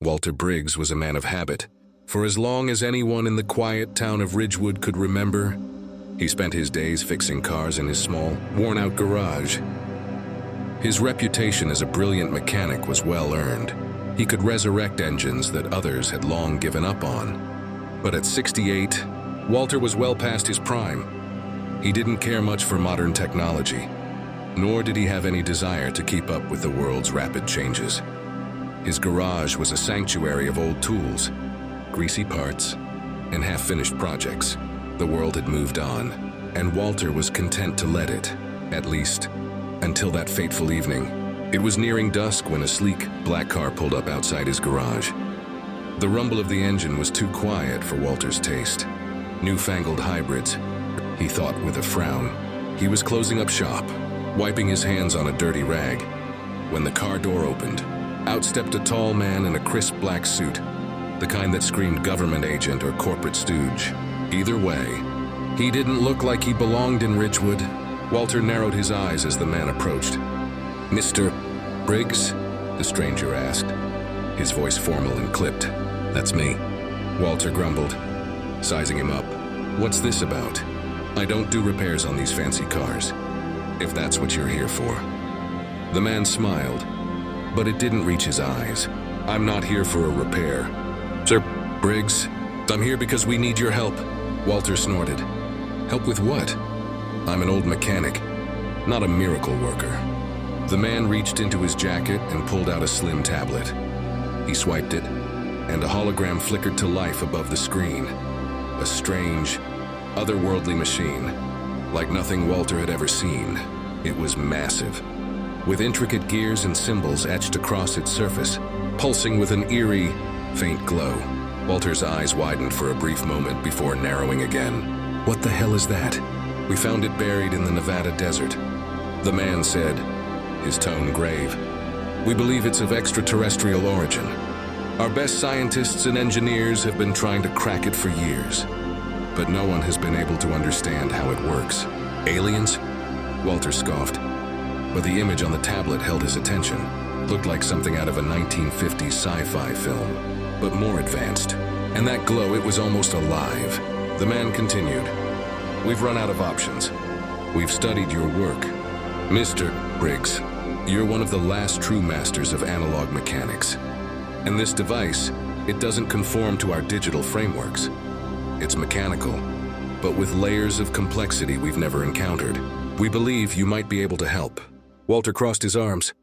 Walter Briggs was a man of habit. For as long as anyone in the quiet town of Ridgewood could remember, he spent his days fixing cars in his small, worn-out garage. His reputation as a brilliant mechanic was well earned. He could resurrect engines that others had long given up on. But at 68, Walter was well past his prime. He didn't care much for modern technology, nor did he have any desire to keep up with the world's rapid changes. His garage was a sanctuary of old tools, greasy parts, and half-finished projects. The world had moved on, and Walter was content to let it, at least, until that fateful evening. It was nearing dusk when a sleek, black car pulled up outside his garage. The rumble of the engine was too quiet for Walter's taste. Newfangled hybrids, he thought with a frown. He was closing up shop, wiping his hands on a dirty rag, when the car door opened. Out stepped a tall man in a crisp black suit, the kind that screamed government agent or corporate stooge. Either way, he didn't look like he belonged in Ridgewood. Walter narrowed his eyes as the man approached. "Mr. Briggs?" the stranger asked, his voice formal and clipped. "That's me," Walter grumbled, sizing him up. "What's this about? I don't do repairs on these fancy cars, if that's what you're here for." The man smiled, but it didn't reach his eyes. "I'm not here for a repair, Sir Briggs. I'm here because we need your help," Walter snorted. "Help with what?" "I'm an old mechanic, not a miracle worker." The man reached into his jacket and pulled out a slim tablet. He swiped it, and a hologram flickered to life above the screen. A strange, otherworldly machine, like nothing Walter had ever seen. It was massive, with intricate gears and symbols etched across its surface, pulsing with an eerie, faint glow. Walter's eyes widened for a brief moment before narrowing again. "What the hell is that?" "We found it buried in the Nevada desert," the man said, his tone grave. "We believe it's of extraterrestrial origin. Our best scientists and engineers have been trying to crack it for years, but no one has been able to understand how it works." "Aliens?" Walter scoffed, but the image on the tablet held his attention. Looked like something out of a 1950s sci-fi film, but more advanced. And that glow, it was almost alive. The man continued, "We've run out of options. We've studied your work. Mr. Briggs, you're one of the last true masters of analog mechanics. And this device, it doesn't conform to our digital frameworks. It's mechanical, but with layers of complexity we've never encountered. We believe you might be able to help." Walter crossed his arms.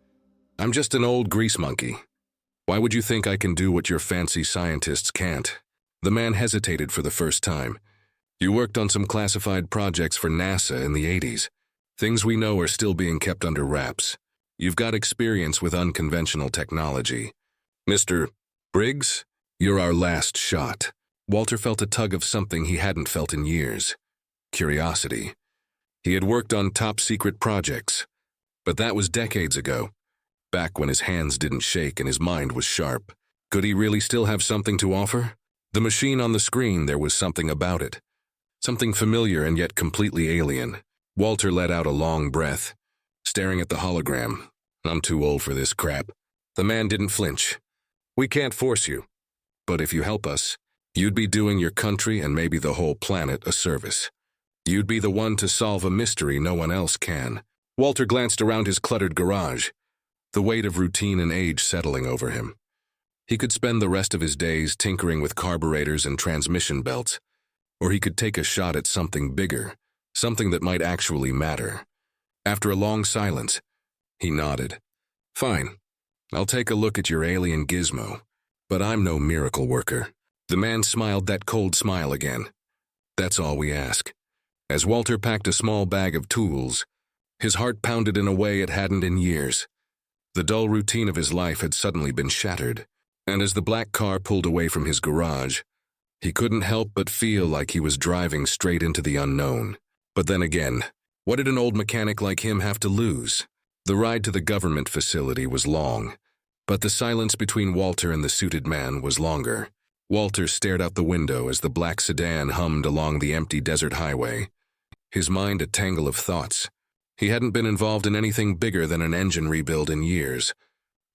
"I'm just an old grease monkey. Why would you think I can do what your fancy scientists can't?" The man hesitated for the first time. "You worked on some classified projects for NASA in the 80s. Things we know are still being kept under wraps. You've got experience with unconventional technology. Mr. Briggs, you're our last shot." Walter felt a tug of something he hadn't felt in years. Curiosity. He had worked on top-secret projects, but that was decades ago, back when his hands didn't shake and his mind was sharp. Could he really still have something to offer? The machine on the screen, there was something about it. Something familiar and yet completely alien. Walter let out a long breath, staring at the hologram. "I'm too old for this crap." The man didn't flinch. "We can't force you, but if you help us, you'd be doing your country and maybe the whole planet a service. You'd be the one to solve a mystery no one else can." Walter glanced around his cluttered garage, the weight of routine and age settling over him. He could spend the rest of his days tinkering with carburetors and transmission belts, or he could take a shot at something bigger, something that might actually matter. After a long silence, he nodded. "Fine, I'll take a look at your alien gizmo, but I'm no miracle worker." The man smiled that cold smile again. "That's all we ask." As Walter packed a small bag of tools, his heart pounded in a way it hadn't in years. The dull routine of his life had suddenly been shattered, and as the black car pulled away from his garage, he couldn't help but feel like he was driving straight into the unknown. But then again, what did an old mechanic like him have to lose? The ride to the government facility was long, but the silence between Walter and the suited man was longer. Walter stared out the window as the black sedan hummed along the empty desert highway, his mind a tangle of thoughts. He hadn't been involved in anything bigger than an engine rebuild in years,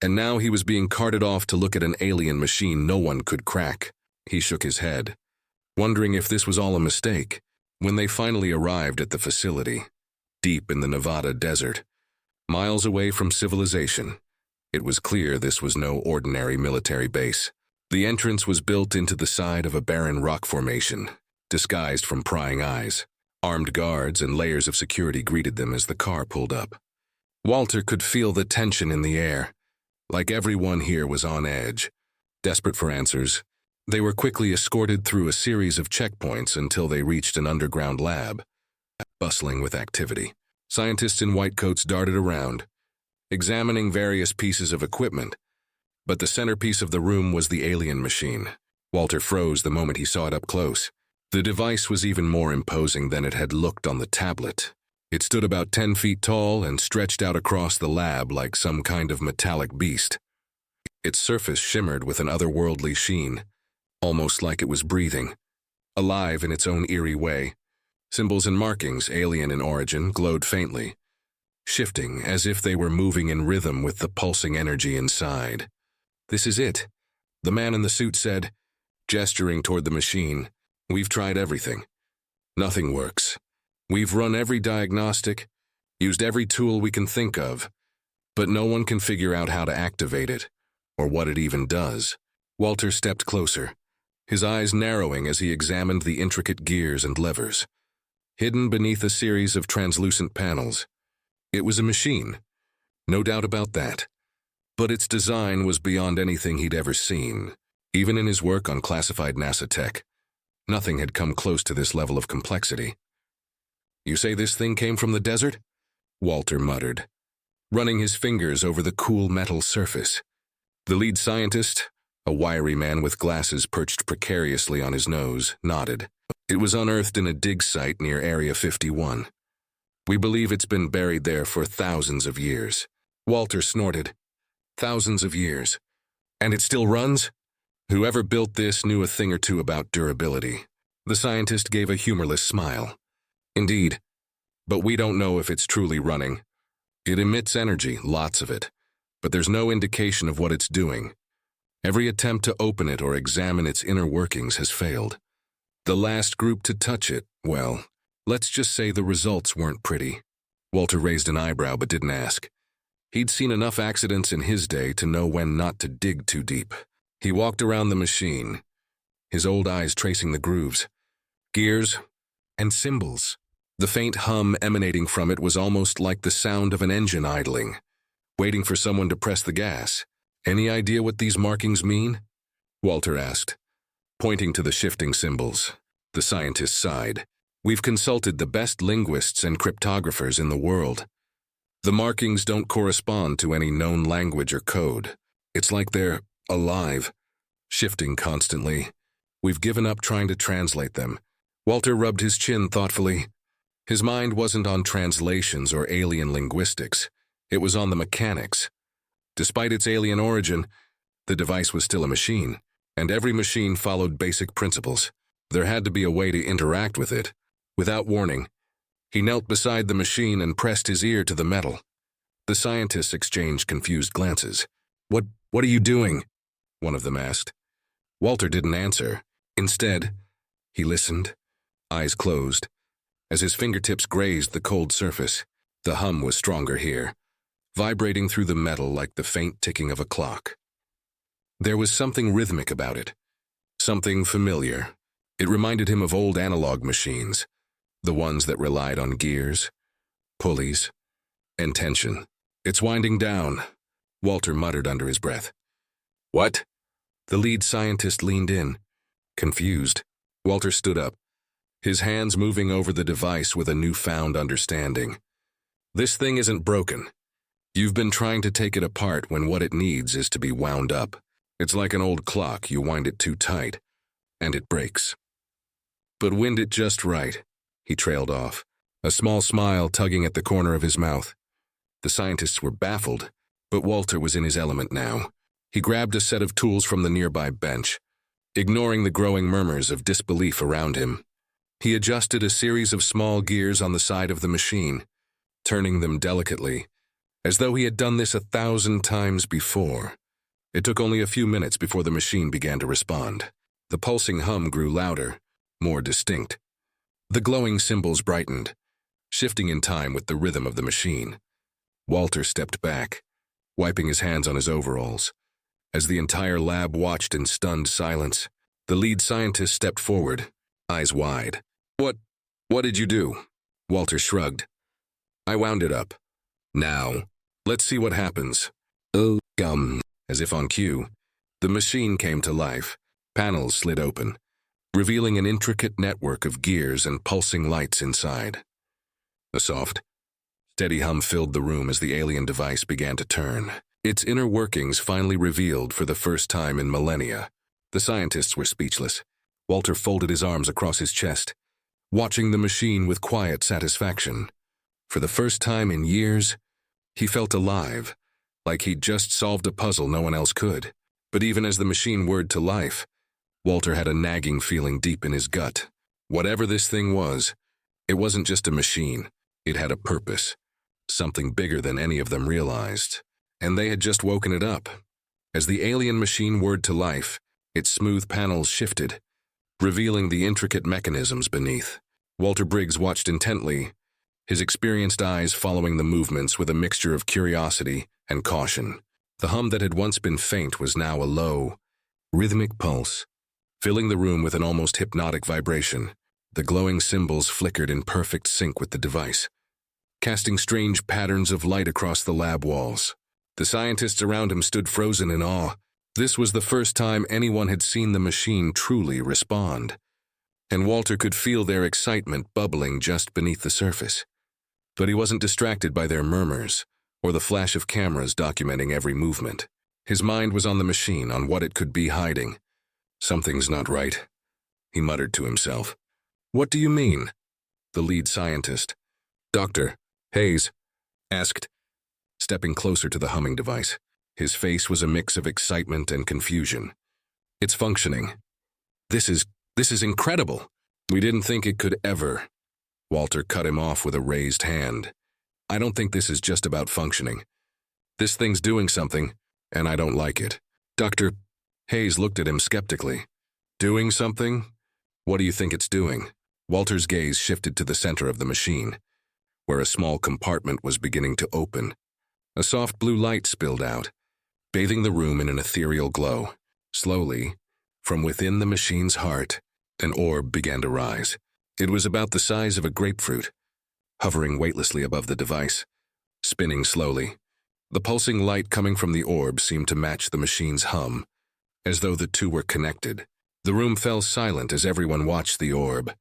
And now he was being carted off to look at an alien machine no one could crack. He shook his head, wondering if this was all a mistake. When they finally arrived at the facility, deep in the Nevada desert, miles away from civilization, it was clear this was no ordinary military base. The entrance was built into the side of a barren rock formation, disguised from prying eyes. Armed guards and layers of security greeted them as the car pulled up. Walter could feel the tension in the air, like everyone here was on edge. Desperate for answers, they were quickly escorted through a series of checkpoints until they reached an underground lab, bustling with activity. Scientists in white coats darted around, examining various pieces of equipment, but the centerpiece of the room was the alien machine. Walter froze the moment he saw it up close. The device was even more imposing than it had looked on the tablet. It stood about 10 feet tall and stretched out across the lab like some kind of metallic beast. Its surface shimmered with an otherworldly sheen, almost like it was breathing, alive in its own eerie way. Symbols and markings, alien in origin, glowed faintly, shifting as if they were moving in rhythm with the pulsing energy inside. "This is it," the man in the suit said, gesturing toward the machine. "We've tried everything. Nothing works. We've run every diagnostic, used every tool we can think of, but no one can figure out how to activate it, or what it even does." Walter stepped closer, his eyes narrowing as he examined the intricate gears and levers, hidden beneath a series of translucent panels. It was a machine, no doubt about that, but its design was beyond anything he'd ever seen. Even in his work on classified NASA tech, nothing had come close to this level of complexity. "You say this thing came from the desert?" Walter muttered, running his fingers over the cool metal surface. The lead scientist, a wiry man with glasses perched precariously on his nose, nodded. "It was unearthed in a dig site near Area 51. We believe it's been buried there for thousands of years." Walter snorted. "Thousands of years? And it still runs?" "Whoever built this knew a thing or two about durability." The scientist gave a humorless smile. "Indeed, but we don't know if it's truly running. It emits energy, lots of it, but there's no indication of what it's doing. Every attempt to open it or examine its inner workings has failed. The last group to touch it, well, let's just say the results weren't pretty." Walter raised an eyebrow but didn't ask. He'd seen enough accidents in his day to know when not to dig too deep. He walked around the machine, his old eyes tracing the grooves, gears, and symbols. The faint hum emanating from it was almost like the sound of an engine idling, waiting for someone to press the gas. "Any idea what these markings mean?" Walter asked, pointing to the shifting symbols. The scientist sighed. "We've consulted the best linguists and cryptographers in the world. The markings don't correspond to any known language or code. It's like they're alive, shifting constantly. We've given up trying to translate them." Walter rubbed his chin thoughtfully. His mind wasn't on translations or alien linguistics. It was on the mechanics. Despite its alien origin, the device was still a machine, and every machine followed basic principles. There had to be a way to interact with it. Without warning, he knelt beside the machine and pressed his ear to the metal. The scientists exchanged confused glances. What are you doing?" one of them asked. Walter didn't answer. Instead, he listened, eyes closed, as his fingertips grazed the cold surface. The hum was stronger here, vibrating through the metal like the faint ticking of a clock. There was something rhythmic about it, something familiar. It reminded him of old analog machines, the ones that relied on gears, pulleys, and tension. "It's winding down," Walter muttered under his breath. "What?" The lead scientist leaned in, confused. Walter stood up, his hands moving over the device with a newfound understanding. "This thing isn't broken. You've been trying to take it apart when what it needs is to be wound up. It's like an old clock, you wind it too tight, and it breaks. But wind it just right." He trailed off, a small smile tugging at the corner of his mouth. The scientists were baffled, but Walter was in his element now. He grabbed a set of tools from the nearby bench, ignoring the growing murmurs of disbelief around him. He adjusted a series of small gears on the side of the machine, turning them delicately, as though he had done this 1,000 times before. It took only a few minutes before the machine began to respond. The pulsing hum grew louder, more distinct. The glowing symbols brightened, shifting in time with the rhythm of the machine. Walter stepped back, wiping his hands on his overalls. As the entire lab watched in stunned silence, the lead scientist stepped forward, eyes wide. What did you do?" Walter shrugged. "I wound it up. Now, let's see what happens." "Oh, gum." As if on cue, the machine came to life. Panels slid open, revealing an intricate network of gears and pulsing lights inside. A soft, steady hum filled the room as the alien device began to turn, its inner workings finally revealed for the first time in millennia. The scientists were speechless. Walter folded his arms across his chest, watching the machine with quiet satisfaction. For the first time in years, he felt alive, like he'd just solved a puzzle no one else could. But even as the machine whirred to life, Walter had a nagging feeling deep in his gut. Whatever this thing was, it wasn't just a machine. It had a purpose, something bigger than any of them realized. And they had just woken it up. As the alien machine whirred to life, its smooth panels shifted, revealing the intricate mechanisms beneath. Walter Briggs watched intently, his experienced eyes following the movements with a mixture of curiosity and caution. The hum that had once been faint was now a low, rhythmic pulse, filling the room with an almost hypnotic vibration. The glowing symbols flickered in perfect sync with the device, casting strange patterns of light across the lab walls. The scientists around him stood frozen in awe. This was the first time anyone had seen the machine truly respond, and Walter could feel their excitement bubbling just beneath the surface. But he wasn't distracted by their murmurs or the flash of cameras documenting every movement. His mind was on the machine, on what it could be hiding. "Something's not right," he muttered to himself. "What do you mean?" The lead scientist, Dr. Hayes, asked, stepping closer to the humming device. His face was a mix of excitement and confusion. "It's functioning. This is incredible. We didn't think it could ever." Walter cut him off with a raised hand. "I don't think this is just about functioning. This thing's doing something, and I don't like it." Dr. Hayes looked at him skeptically. "Doing something? What do you think it's doing?" Walter's gaze shifted to the center of the machine, where a small compartment was beginning to open. A soft blue light spilled out, bathing the room in an ethereal glow. Slowly, from within the machine's heart, an orb began to rise. It was about the size of a grapefruit, hovering weightlessly above the device, spinning slowly. The pulsing light coming from the orb seemed to match the machine's hum, as though the two were connected. The room fell silent as everyone watched the orb,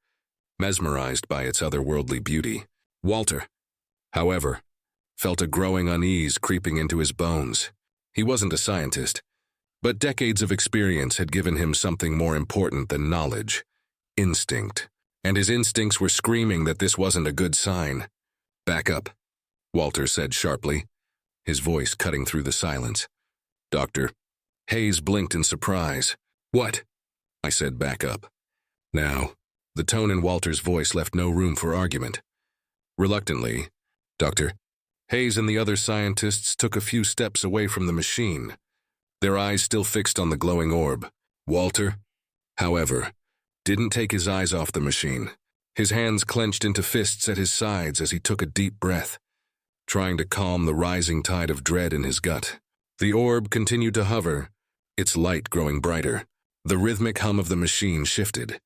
mesmerized by its otherworldly beauty. Walter, however, felt a growing unease creeping into his bones. He wasn't a scientist, but decades of experience had given him something more important than knowledge: instinct. And his instincts were screaming that this wasn't a good sign. "Back up," Walter said sharply, his voice cutting through the silence. Dr. Hayes blinked in surprise. "What?" I said, "back up." Now, the tone in Walter's voice left no room for argument. Reluctantly, Dr. Hayes and the other scientists took a few steps away from the machine, their eyes still fixed on the glowing orb. Walter, however, didn't take his eyes off the machine. His hands clenched into fists at his sides as he took a deep breath, trying to calm the rising tide of dread in his gut. The orb continued to hover, its light growing brighter. The rhythmic hum of the machine shifted,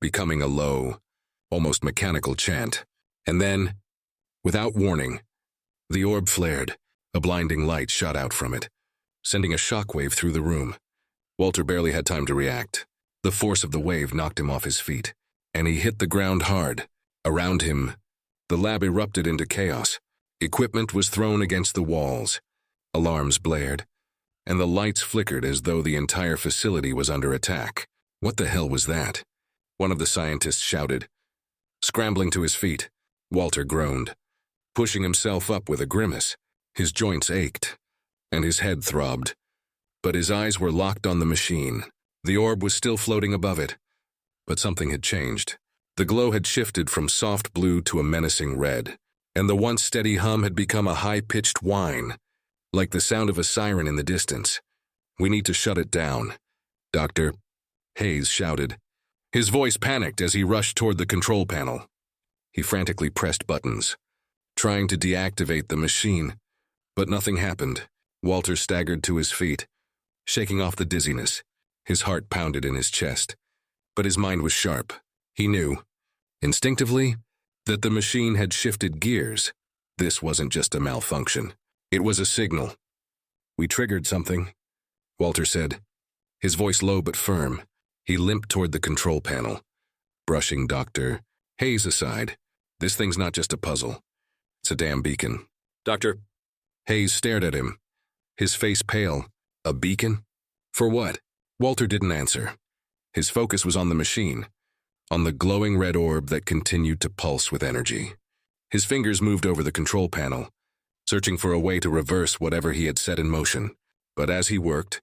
becoming a low, almost mechanical chant. And then, without warning, the orb flared. A blinding light shot out from it, sending a shockwave through the room. Walter barely had time to react. The force of the wave knocked him off his feet, and he hit the ground hard. Around him, the lab erupted into chaos. Equipment was thrown against the walls, alarms blared, and the lights flickered as though the entire facility was under attack. "What the hell was that?" one of the scientists shouted. Scrambling to his feet, Walter groaned, pushing himself up with a grimace. His joints ached, and his head throbbed, but his eyes were locked on the machine. The orb was still floating above it, but something had changed. The glow had shifted from soft blue to a menacing red, and the once steady hum had become a high-pitched whine, like the sound of a siren in the distance. "We need to shut it down, Doctor," Hayes shouted. His voice panicked as he rushed toward the control panel. He frantically pressed buttons, trying to deactivate the machine, but nothing happened. Walter staggered to his feet, shaking off the dizziness. His heart pounded in his chest, but his mind was sharp. He knew, instinctively, that the machine had shifted gears. This wasn't just a malfunction. It was a signal. "We triggered something," Walter said, his voice low but firm. He limped toward the control panel, brushing Dr. Hayes aside. "This thing's not just a puzzle. It's a damn beacon." "Doctor." Hayes stared at him, his face pale. "A beacon? For what?" Walter didn't answer. His focus was on the machine, on the glowing red orb that continued to pulse with energy. His fingers moved over the control panel, searching for a way to reverse whatever he had set in motion. But as he worked,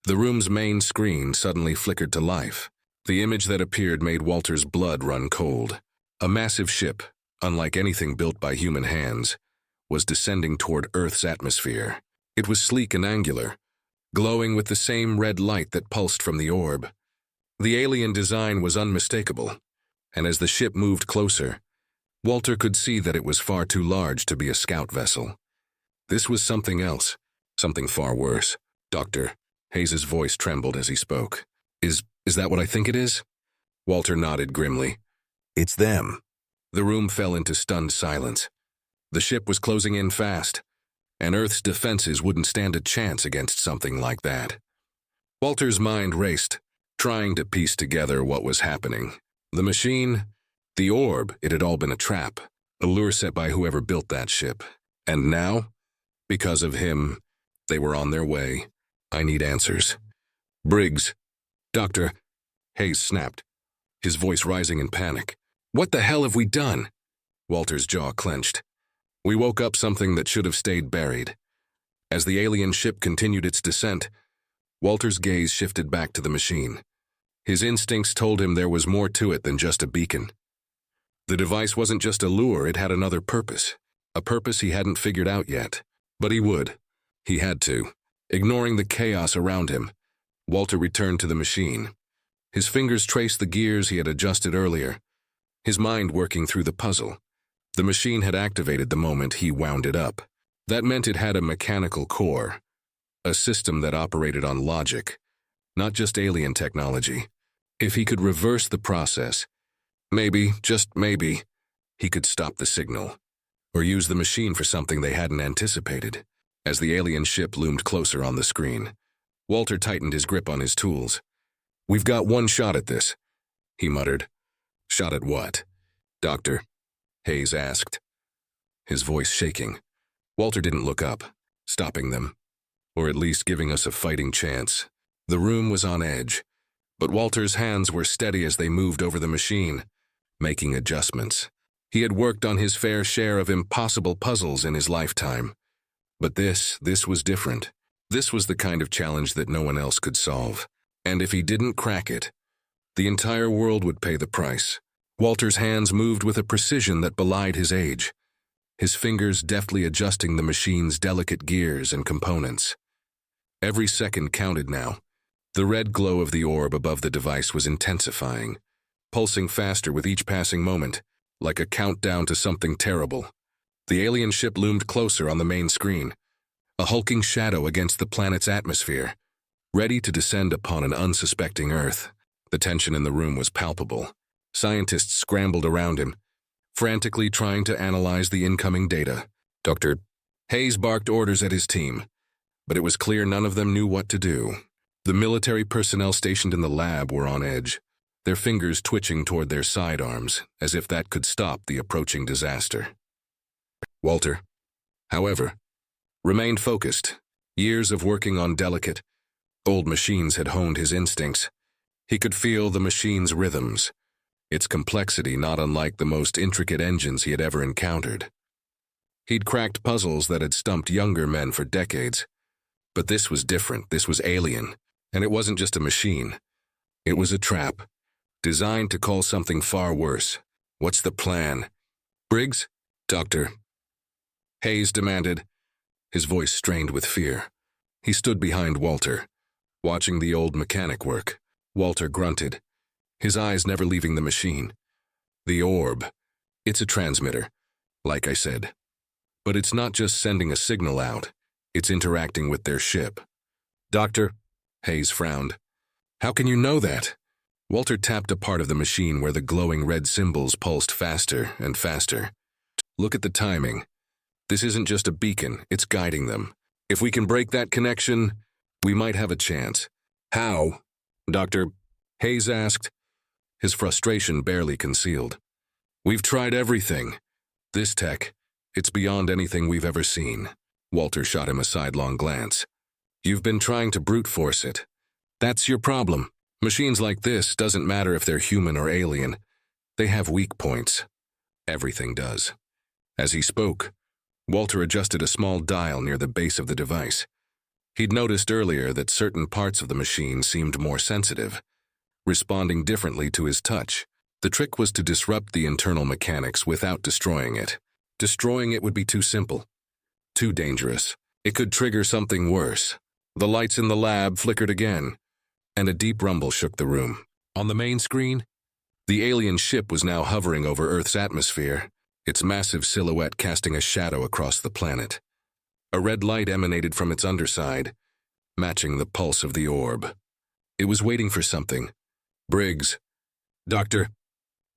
the room's main screen suddenly flickered to life. The image that appeared made Walter's blood run cold. A massive ship, unlike anything built by human hands, was descending toward Earth's atmosphere. It was sleek and angular, glowing with the same red light that pulsed from the orb. The alien design was unmistakable, and as the ship moved closer, Walter could see that it was far too large to be a scout vessel. This was something else, something far worse. "Doctor," Hayes's voice trembled as he spoke. Is that what I think it is?" Walter nodded grimly. "It's them." The room fell into stunned silence. The ship was closing in fast, and Earth's defenses wouldn't stand a chance against something like that. Walter's mind raced, trying to piece together what was happening. The machine, the orb, it had all been a trap, a lure set by whoever built that ship. And now, because of him, they were on their way. "I need answers." "Briggs." "Doctor," Hayes snapped, his voice rising in panic. "What the hell have we done?" Walter's jaw clenched. "We woke up something that should have stayed buried." As the alien ship continued its descent, Walter's gaze shifted back to the machine. His instincts told him there was more to it than just a beacon. The device wasn't just a lure, it had another purpose. A purpose he hadn't figured out yet. But he would. He had to. Ignoring the chaos around him, Walter returned to the machine. His fingers traced the gears he had adjusted earlier, his mind working through the puzzle. The machine had activated the moment he wound it up. That meant it had a mechanical core, a system that operated on logic, not just alien technology. If he could reverse the process, maybe, just maybe, he could stop the signal, or use the machine for something they hadn't anticipated. As the alien ship loomed closer on the screen, Walter tightened his grip on his tools. "We've got one shot at this," he muttered. "Shot at what?" "Doctor," Hayes asked, his voice shaking. Walter didn't look up, stopping them, or at least giving us a fighting chance. The room was on edge, but Walter's hands were steady as they moved over the machine, making adjustments. He had worked on his fair share of impossible puzzles in his lifetime. But this was different. This was the kind of challenge that no one else could solve. And if he didn't crack it, the entire world would pay the price. Walter's hands moved with a precision that belied his age, his fingers deftly adjusting the machine's delicate gears and components. Every second counted now. The red glow of the orb above the device was intensifying, pulsing faster with each passing moment, like a countdown to something terrible. The alien ship loomed closer on the main screen, a hulking shadow against the planet's atmosphere, ready to descend upon an unsuspecting Earth. The tension in the room was palpable. Scientists scrambled around him, frantically trying to analyze the incoming data. Dr. Hayes barked orders at his team, but it was clear none of them knew what to do. The military personnel stationed in the lab were on edge, their fingers twitching toward their sidearms, as if that could stop the approaching disaster. Walter, however, remained focused. Years of working on delicate, old machines had honed his instincts. He could feel the machine's rhythms, its complexity not unlike the most intricate engines he had ever encountered. He'd cracked puzzles that had stumped younger men for decades. But this was different, this was alien, and it wasn't just a machine. It was a trap, designed to call something far worse. What's the plan? Briggs? Doctor, Hayes demanded, his voice strained with fear. He stood behind Walter, watching the old mechanic work. Walter grunted, his eyes never leaving the machine. The orb. It's a transmitter, like I said. But it's not just sending a signal out, it's interacting with their ship. Doctor, Hayes frowned. How can you know that? Walter tapped a part of the machine where the glowing red symbols pulsed faster and faster. Look at the timing. This isn't just a beacon, it's guiding them. If we can break that connection, we might have a chance. How? Doctor, Hayes asked, his frustration barely concealed. We've tried everything. This tech, it's beyond anything we've ever seen. Walter shot him a sidelong glance. You've been trying to brute force it. That's your problem. Machines like this, doesn't matter if they're human or alien, they have weak points. Everything does. As he spoke, Walter adjusted a small dial near the base of the device. He'd noticed earlier that certain parts of the machine seemed more sensitive, responding differently to his touch. The trick was to disrupt the internal mechanics without destroying it. Destroying it would be too simple, too dangerous. It could trigger something worse. The lights in the lab flickered again, and a deep rumble shook the room. On the main screen, the alien ship was now hovering over Earth's atmosphere, its massive silhouette casting a shadow across the planet. A red light emanated from its underside, matching the pulse of the orb. It was waiting for something. Briggs. Doctor.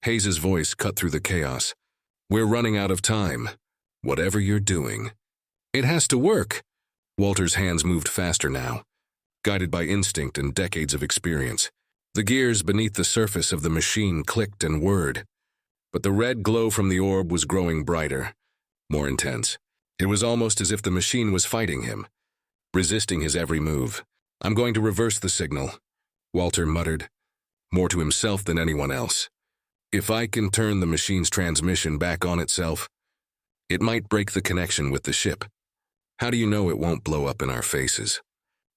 Hayes's voice cut through the chaos. We're running out of time. Whatever you're doing. It has to work. Walter's hands moved faster now, guided by instinct and decades of experience. The gears beneath the surface of the machine clicked and whirred, but the red glow from the orb was growing brighter, more intense. It was almost as if the machine was fighting him, resisting his every move. I'm going to reverse the signal, Walter muttered, more to himself than anyone else. If I can turn the machine's transmission back on itself, it might break the connection with the ship. How do you know it won't blow up in our faces?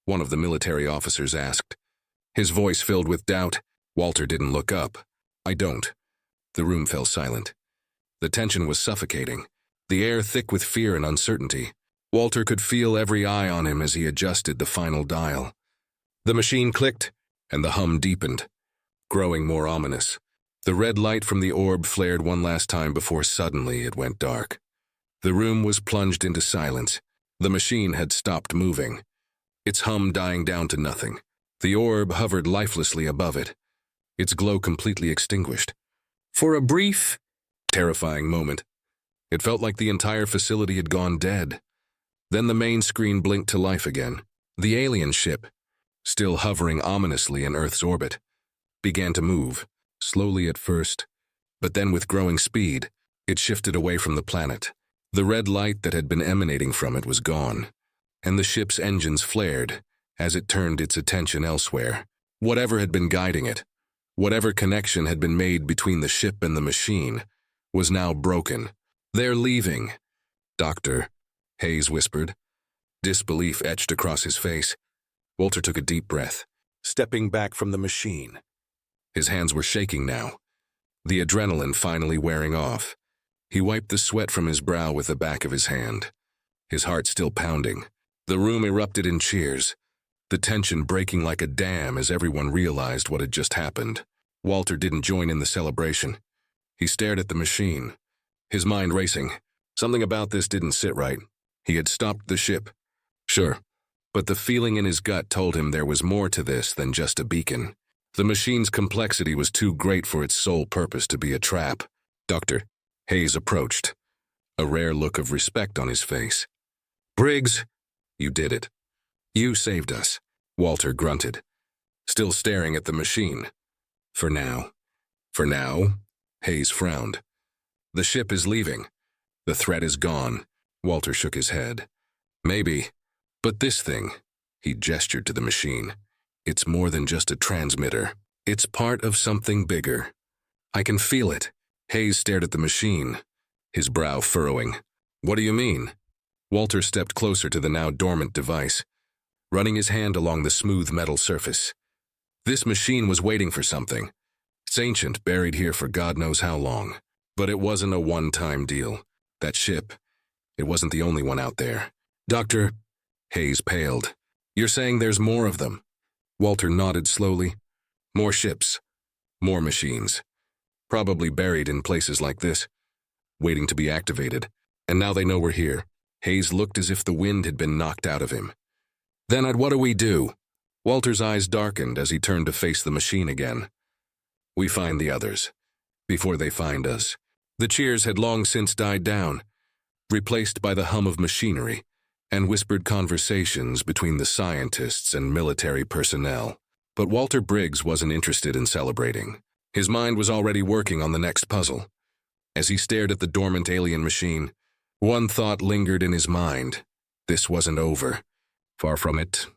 One of the military officers asked. His voice filled with doubt. Walter didn't look up. I don't. The room fell silent. The tension was suffocating, the air thick with fear and uncertainty. Walter could feel every eye on him as he adjusted the final dial. The machine clicked, and the hum deepened, growing more ominous. The red light from the orb flared one last time before suddenly it went dark. The room was plunged into silence. The machine had stopped moving, its hum dying down to nothing. The orb hovered lifelessly above it, its glow completely extinguished. For a brief, terrifying moment, it felt like the entire facility had gone dead. Then the main screen blinked to life again. The alien ship, still hovering ominously in Earth's orbit, began to move, slowly at first, but then with growing speed, it shifted away from the planet. The red light that had been emanating from it was gone, and the ship's engines flared as it turned its attention elsewhere. Whatever had been guiding it, whatever connection had been made between the ship and the machine, was now broken. They're leaving, Doctor, Hayes whispered. Disbelief etched across his face. Walter took a deep breath, stepping back from the machine. His hands were shaking now, the adrenaline finally wearing off. He wiped the sweat from his brow with the back of his hand, his heart still pounding. The room erupted in cheers, the tension breaking like a dam as everyone realized what had just happened. Walter didn't join in the celebration. He stared at the machine, his mind racing. Something about this didn't sit right. He had stopped the ship, sure, but the feeling in his gut told him there was more to this than just a beacon. The machine's complexity was too great for its sole purpose to be a trap. Doctor, Hayes approached, a rare look of respect on his face. Briggs, you did it. You saved us, Walter grunted, still staring at the machine. For now. For now, Hayes frowned. The ship is leaving. The threat is gone. Walter shook his head. Maybe, but this thing, he gestured to the machine. It's more than just a transmitter. It's part of something bigger. I can feel it. Hayes stared at the machine, his brow furrowing. What do you mean? Walter stepped closer to the now dormant device, running his hand along the smooth metal surface. This machine was waiting for something. It's ancient, buried here for God knows how long. But it wasn't a one-time deal. That ship, It wasn't the only one out there. Doctor, Hayes paled. You're saying there's more of them? Walter nodded slowly. More ships. More machines. Probably buried in places like this, waiting to be activated. And now they know we're here. Hayes looked as if the wind had been knocked out of him. Then what do we do? Walter's eyes darkened as he turned to face the machine again. We find the others, before they find us. The cheers had long since died down, replaced by the hum of machinery and whispered conversations between the scientists and military personnel. But Walter Briggs wasn't interested in celebrating. His mind was already working on the next puzzle. As he stared at the dormant alien machine, one thought lingered in his mind. This wasn't over. Far from it.